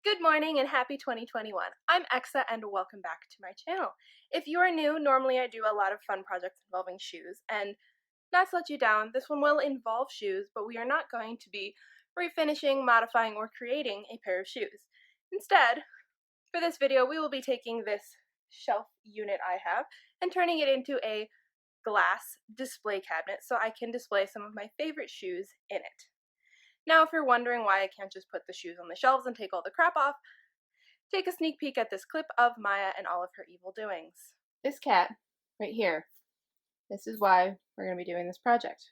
Good morning and happy 2021. I'm Exa and welcome back to my channel. If you are new, normally I do a lot of fun projects involving shoes, and not to let you down, this one will involve shoes, but we are not going to be refinishing, modifying, or creating a pair of shoes. Instead, for this video, we will be taking this shelf unit I have and turning it into a glass display cabinet so I can display some of my favorite shoes in it. Now, if you're wondering why I can't just put the shoes on the shelves and take all the crap off, take a sneak peek at this clip of Maya and all of her evil doings. This cat, right here, this is why we're going to be doing this project.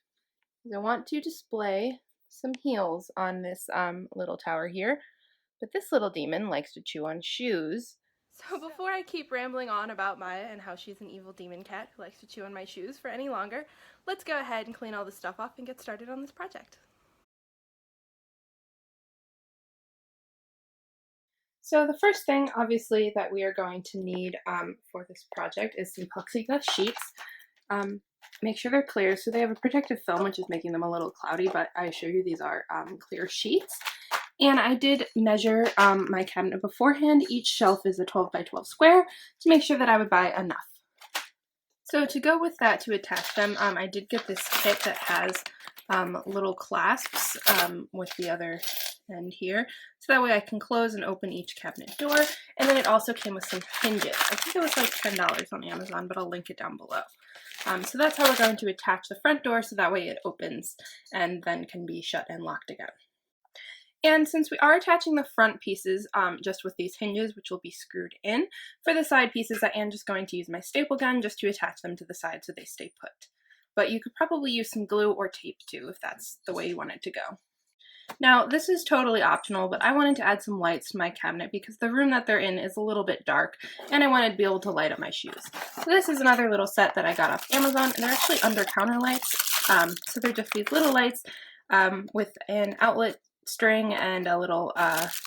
I want to display some heels on this little tower here, but this little demon likes to chew on shoes. So before I keep rambling on about Maya and how she's an evil demon cat who likes to chew on my shoes for any longer, let's go ahead and clean all this stuff off and get started on this project. So the first thing, obviously, that we are going to need for this project is some plexiglass sheets. Make sure they're clear. So they have a protective film, which is making them a little cloudy, but I assure you these are clear sheets. And I did measure my cabinet beforehand. Each shelf is a 12 by 12 square to make sure that I would buy enough. So to go with that, to attach them, I did get this kit that has little clasps with the other end here, so that way I can close and open each cabinet door. And then it also came with some hinges. I think it was like $10 on Amazon, but I'll link it down below. So that's how we're going to attach the front door, so that way it opens and then can be shut and locked again. And since we are attaching the front pieces just with these hinges, which will be screwed in, for the side pieces I am just going to use my staple gun just to attach them to the side so they stay put. But you could probably use some glue or tape too if that's the way you want it to go. Now, this is totally optional, but I wanted to add some lights to my cabinet because the room that they're in is a little bit dark, and I wanted to be able to light up my shoes. So this is another little set that I got off Amazon, and they're actually under-counter lights. So they're just these little lights with an outlet string and a little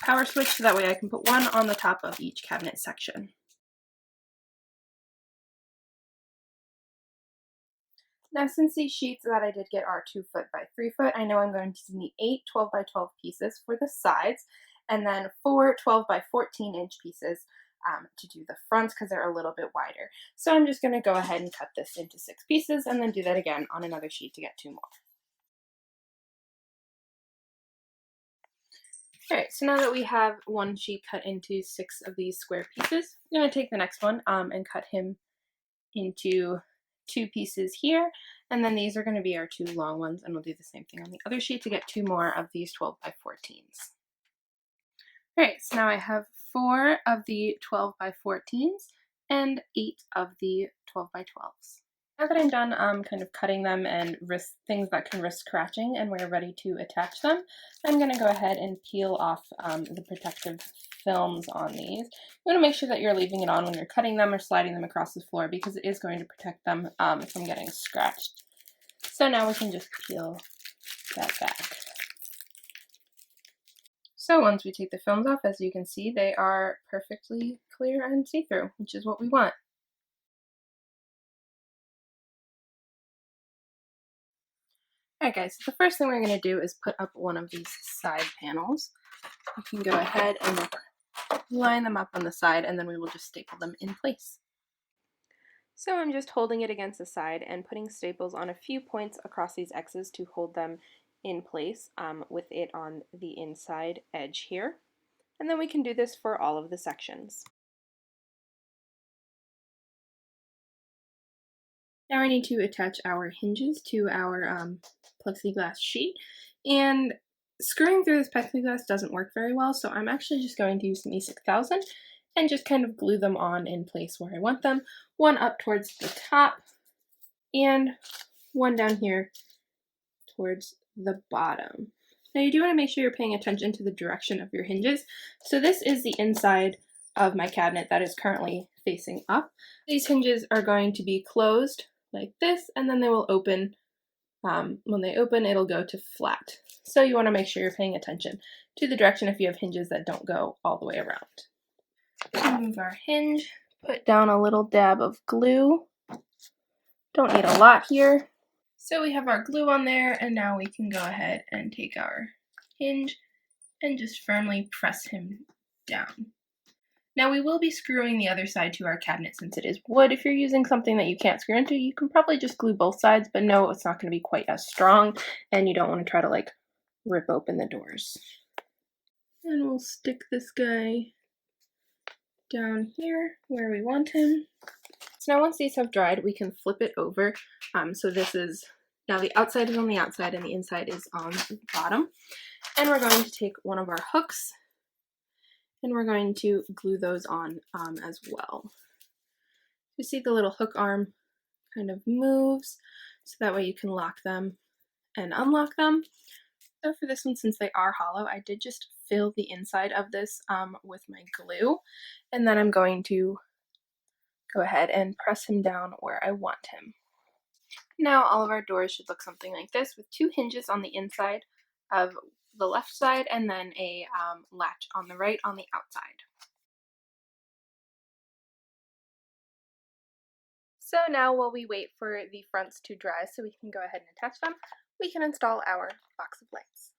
power switch, so that way I can put one on the top of each cabinet section. Now, since these sheets that I did get are 2 foot by 3 foot, I know I'm going to need 8 12 by 12 pieces for the sides, and then 4 12 by 14 inch pieces to do the fronts because they're a little bit wider. So I'm just going to go ahead and cut this into 6 pieces and then do that again on another sheet to get 2 more. Alright, so now that we have one sheet cut into 6 of these square pieces, I'm going to take the next one and cut him into 2 pieces here, and then these are going to be our 2 long ones, and we'll do the same thing on the other sheet to get 2 more of these 12 by 14s. Alright, so now I have 4 of the 12 by 14s and 8 of the 12 by 12s. Now that I'm done kind of cutting them and things that can risk scratching and we're ready to attach them, I'm going to go ahead and peel off the protective films on these. You want to make sure that you're leaving it on when you're cutting them or sliding them across the floor because it is going to protect them from getting scratched. So now we can just peel that back. So once we take the films off, as you can see, they are perfectly clear and see-through, which is what we want. Alright guys, so the first thing we're going to do is put up one of these side panels. You can go ahead and line them up on the side, and then we will just staple them in place. So I'm just holding it against the side and putting staples on a few points across these X's to hold them in place with it on the inside edge here. And then we can do this for all of the sections. Now I need to attach our hinges to our plexiglass sheet, and screwing through this plexiglass doesn't work very well, so I'm actually just going to use some E6000 and just kind of glue them on in place where I want them, one up towards the top and one down here towards the bottom. Now you do want to make sure you're paying attention to the direction of your hinges. So this is the inside of my cabinet that is currently facing up. These hinges are going to be closed like this, and then they will open. When they open, it'll go to flat. So you want to make sure you're paying attention to the direction if you have hinges that don't go all the way around. Remove our hinge, put down a little dab of glue. Don't need a lot here. So we have our glue on there, and now we can go ahead and take our hinge and just firmly press him down. Now we will be screwing the other side to our cabinet since it is wood. If you're using something that you can't screw into, you can probably just glue both sides, but no, it's not going to be quite as strong, and you don't want to try to like rip open the doors. And we'll stick this guy down here where we want him. So now once these have dried, we can flip it over. So this is, now the outside is on the outside and the inside is on the bottom. And we're going to take one of our hooks and we're going to glue those on as well. You see the little hook arm kind of moves, so that way you can lock them and unlock them. So for this one, since they are hollow, I did just fill the inside of this with my glue, and then I'm going to go ahead and press him down where I want him. Now all of our doors should look something like this, with two hinges on the inside of the left side and then a latch on the right on the outside. So now while we wait for the fronts to dry so we can go ahead and attach them, we can install our box of lights.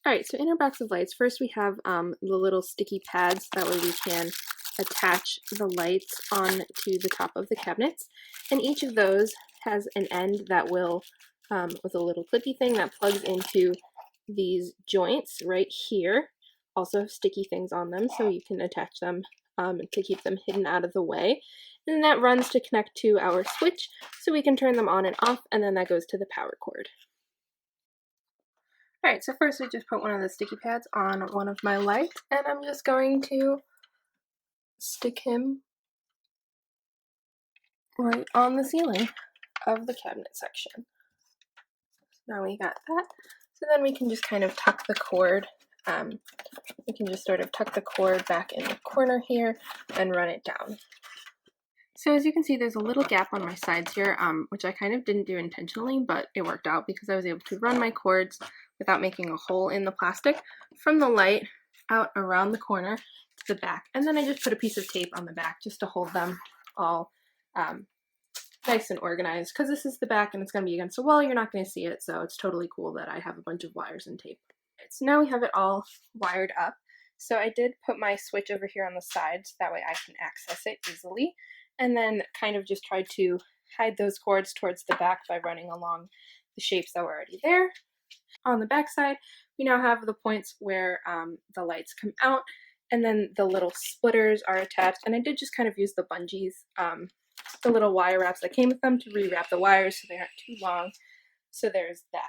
Alright, so in our box of lights, first we have the little sticky pads, that way we can attach the lights on to the top of the cabinets, and each of those has an end that will, with a little clippy thing that plugs into these joints right here, also have sticky things on them so you can attach them to keep them hidden out of the way. And that runs to connect to our switch so we can turn them on and off, and then that goes to the power cord. Alright, so first I just put one of the sticky pads on one of my lights, and I'm just going to stick him right on the ceiling of the cabinet section. Now we got that. So then we can just kind of tuck the cord. We can just sort of tuck the cord back in the corner here and run it down. So as you can see, there's a little gap on my sides here, which I kind of didn't do intentionally, but it worked out because I was able to run my cords without making a hole in the plastic from the light out around the corner to the back. And then I just put a piece of tape on the back just to hold them all nice and organized, because this is the back and it's going to be against the wall. You're not going to see it, so it's totally cool that I have a bunch of wires and tape. So now we have it all wired up. So I did put my switch over here on the side so that way I can access it easily, and then kind of just try to hide those cords towards the back by running along the shapes that were already there. On the back side, we now have the points where the lights come out, and then the little splitters are attached, and I did just kind of use the bungees, the little wire wraps that came with them, to rewrap the wires so they aren't too long. So there's that.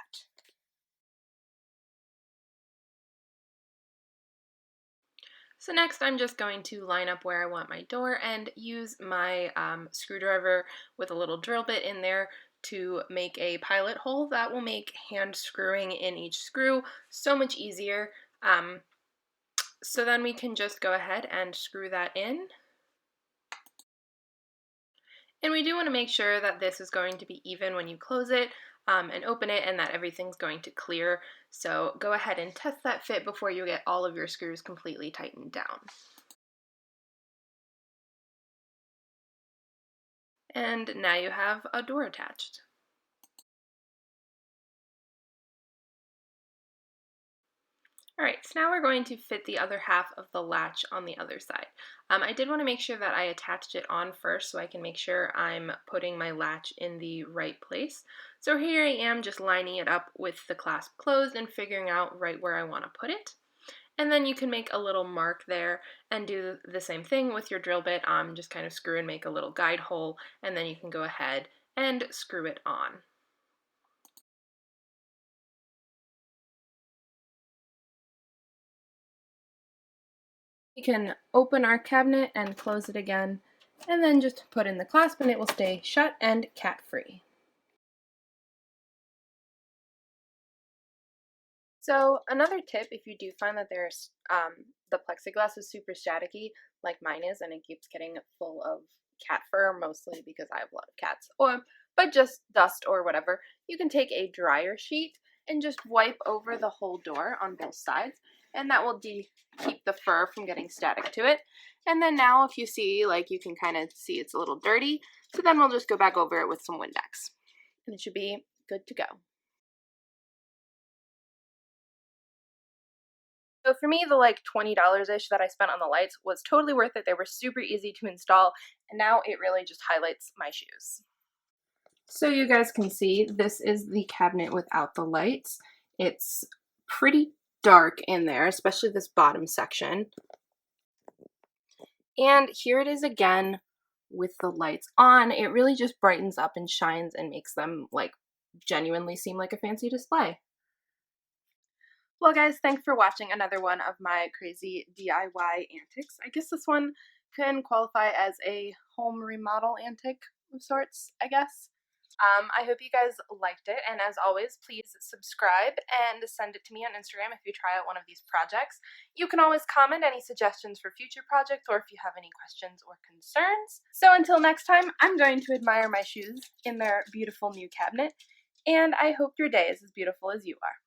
So next I'm just going to line up where I want my door and use my screwdriver with a little drill bit in there to make a pilot hole that will make hand screwing in each screw so much easier. So then we can just go ahead and screw that in. And we do want to make sure that this is going to be even when you close it and open it, and that everything's going to clear. So go ahead and test that fit before you get all of your screws completely tightened down. And now you have a door attached. Alright, so now we're going to fit the other half of the latch on the other side. I did want to make sure that I attached it on first so I can make sure I'm putting my latch in the right place. So here I am just lining it up with the clasp closed and figuring out right where I want to put it. And then you can make a little mark there and do the same thing with your drill bit. Just kind of screw and make a little guide hole, and then you can go ahead and screw it on. We can open our cabinet and close it again, and then just put in the clasp and it will stay shut and cat-free. So another tip, if you do find that there's the plexiglass is super staticky, like mine is, and it keeps getting full of cat fur, mostly because I have a lot of cats, but just dust or whatever, you can take a dryer sheet and just wipe over the whole door on both sides, and that will keep the fur from getting static to it. And then now if you see, like, you can kind of see it's a little dirty, so then we'll just go back over it with some Windex, and it should be good to go. So for me, the like $20-ish that I spent on the lights was totally worth it. They were super easy to install, and now it really just highlights my shoes. So you guys can see this is the cabinet without the lights. It's pretty dark in there, especially this bottom section. And here it is again with the lights on. It really just brightens up and shines and makes them like genuinely seem like a fancy display. Well guys, thanks for watching another one of my crazy DIY antics. I guess this one can qualify as a home remodel antic of sorts, I guess. I hope you guys liked it, and as always, please subscribe and send it to me on Instagram if you try out one of these projects. You can always comment any suggestions for future projects or if you have any questions or concerns. So until next time, I'm going to admire my shoes in their beautiful new cabinet, and I hope your day is as beautiful as you are.